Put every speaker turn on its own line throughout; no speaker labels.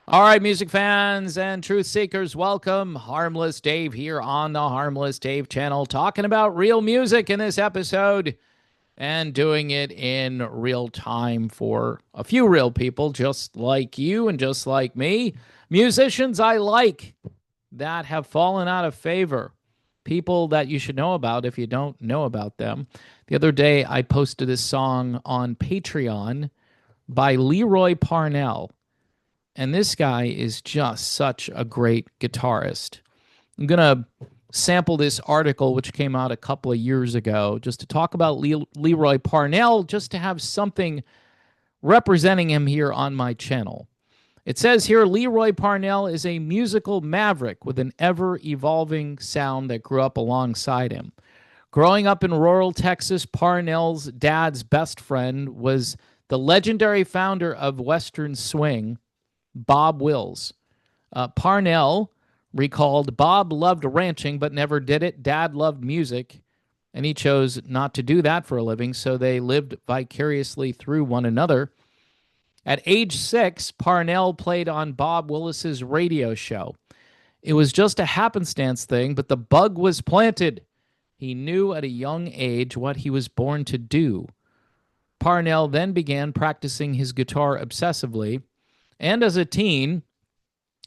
All right, music fans and truth seekers, welcome. Harmless Dave here on the Harmless Dave channel, talking about real music in this episode and doing it in real time for a few real people just like you and just like me. Musicians I like that have fallen out of favor. People that you should know about if you don't know about them. The other day, I posted this song on Patreon by Roy Parnell. And this guy is just such a great guitarist. I'm going to sample this article, which came out a couple of years ago, just to talk about Roy Parnell, just to have something representing him here on my channel. It says here, Roy Parnell is a musical maverick with an ever-evolving sound that grew up alongside him. Growing up in rural Texas, Parnell's dad's best friend was the legendary founder of Western Swing, Bob Wills. Parnell recalled, Bob loved ranching but never did it. Dad loved music, and he chose not to do that for a living, so they lived vicariously through one another. At age 6, Parnell played on Bob Willis's radio show. It was just a happenstance thing, but the bug was planted. He knew at a young age what he was born to do. Parnell then began practicing his guitar obsessively, and as a teen,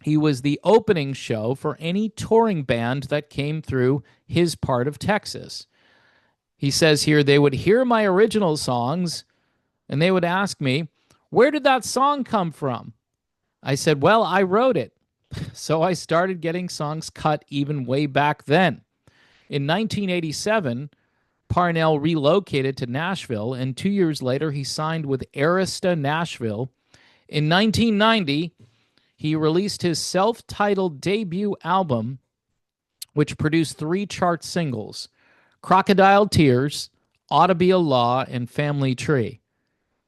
he was the opening show for any touring band that came through his part of Texas. He says here, they would hear my original songs, and they would ask me, where did that song come from? I said, well, I wrote it. So I started getting songs cut even way back then. In 1987, Parnell relocated to Nashville, and 2 years later, he signed with Arista Nashville. In 1990, he released his self-titled debut album, which produced 3 chart singles, Crocodile Tears, Ought to Be a Law, and Family Tree.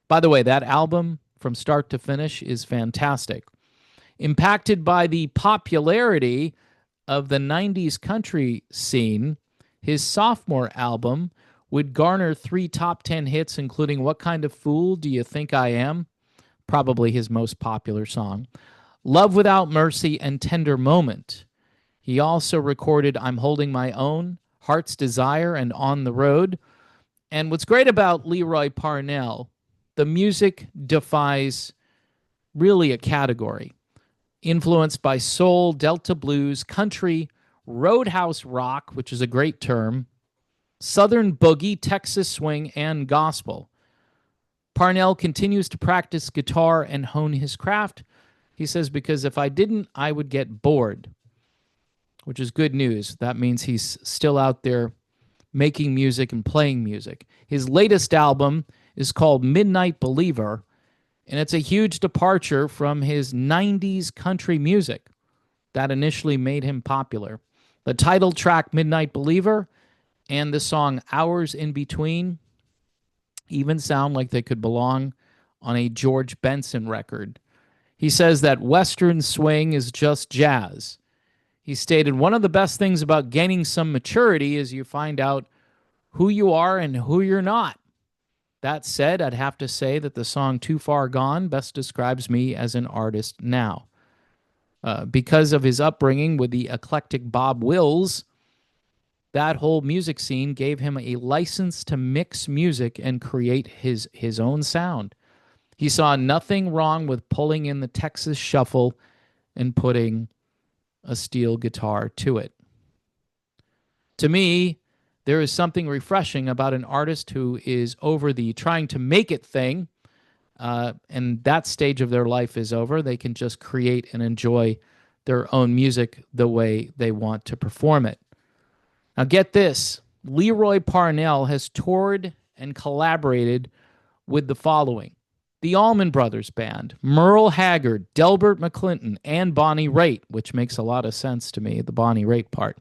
By the way, that album, from start to finish, is fantastic. Impacted by the popularity of the 90s country scene, his sophomore album would garner 3 top 10 hits, including What Kind of Fool Do You Think I Am? Probably his most popular song, Love Without Mercy, and Tender Moment. He also recorded I'm Holding My Own, Heart's Desire, and On the Road. And what's great about Roy Parnell, the music defies really a category. Influenced by soul, Delta blues, country, roadhouse rock, which is a great term, southern boogie, Texas swing, and gospel. Parnell continues to practice guitar and hone his craft. He says, because if I didn't, I would get bored, which is good news. That means he's still out there making music and playing music. His latest album is called Midnight Believer, and it's a huge departure from his 90s country music that initially made him popular. The title track, Midnight Believer, and the song Hours in Between even sound like they could belong on a George Benson record. He says that Western swing is just jazz. He stated, one of the best things about gaining some maturity is you find out who you are and who you're not. That said, I'd have to say that the song Too Far Gone best describes me as an artist now. Because of his upbringing with the eclectic Bob Wills, that whole music scene gave him a license to mix music and create his own sound. He saw nothing wrong with pulling in the Texas shuffle and putting a steel guitar to it. To me, there is something refreshing about an artist who is over the trying to make it thing, and that stage of their life is over. They can just create and enjoy their own music the way they want to perform it. Now get this, Roy Parnell has toured and collaborated with the following: the Allman Brothers Band, Merle Haggard, Delbert McClinton, and Bonnie Raitt, which makes a lot of sense to me, the Bonnie Raitt part.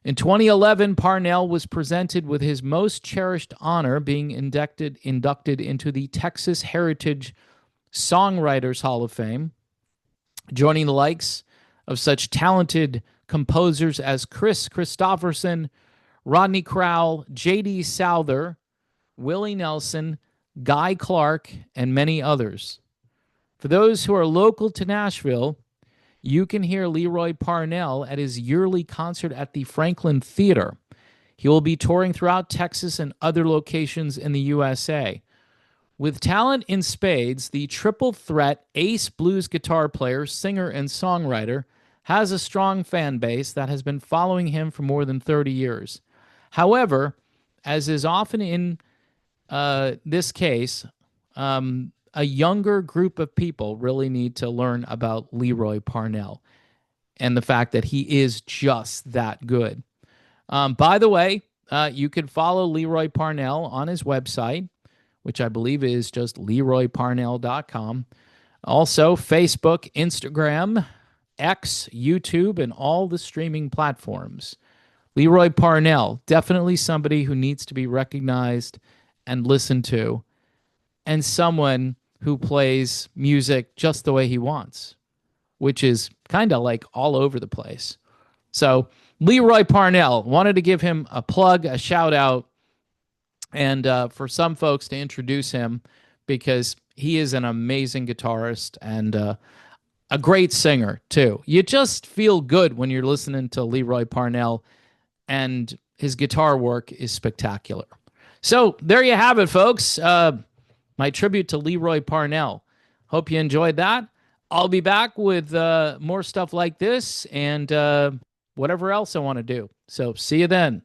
In 2011, Parnell was presented with his most cherished honor, being inducted into the Texas Heritage Songwriters Hall of Fame, joining the likes of such talented composers as Chris Christopherson, Rodney Crowell, J.D. Souther, Willie Nelson, Guy Clark, and many others. For those who are local to Nashville, you can hear Leroy Parnell at his yearly concert at the Franklin Theater. He will be touring throughout Texas and other locations in the USA. With talent in spades, the triple threat ace blues guitar player, singer, and songwriter has a strong fan base that has been following him for more than 30 years. However, as is often in this case, a younger group of people really need to learn about Leroy Parnell and the fact that he is just that good. By the way, you can follow Leroy Parnell on his website, which I believe is just leroyparnell.com. Also, Facebook, Instagram, X, YouTube, and all the streaming platforms. Leroy Parnell, definitely somebody who needs to be recognized and listened to, and someone who plays music just the way he wants, which is kind of like all over the place. So Leroy Parnell, wanted to give him a plug, a shout out, and for some folks to introduce him because he is an amazing guitarist and a great singer too. You just feel good when you're listening to Leroy Parnell, and his guitar work is spectacular. So there you have it, folks. My tribute to Leroy Parnell. Hope you enjoyed that. I'll be back with more stuff like this and whatever else I want to do. So see you then.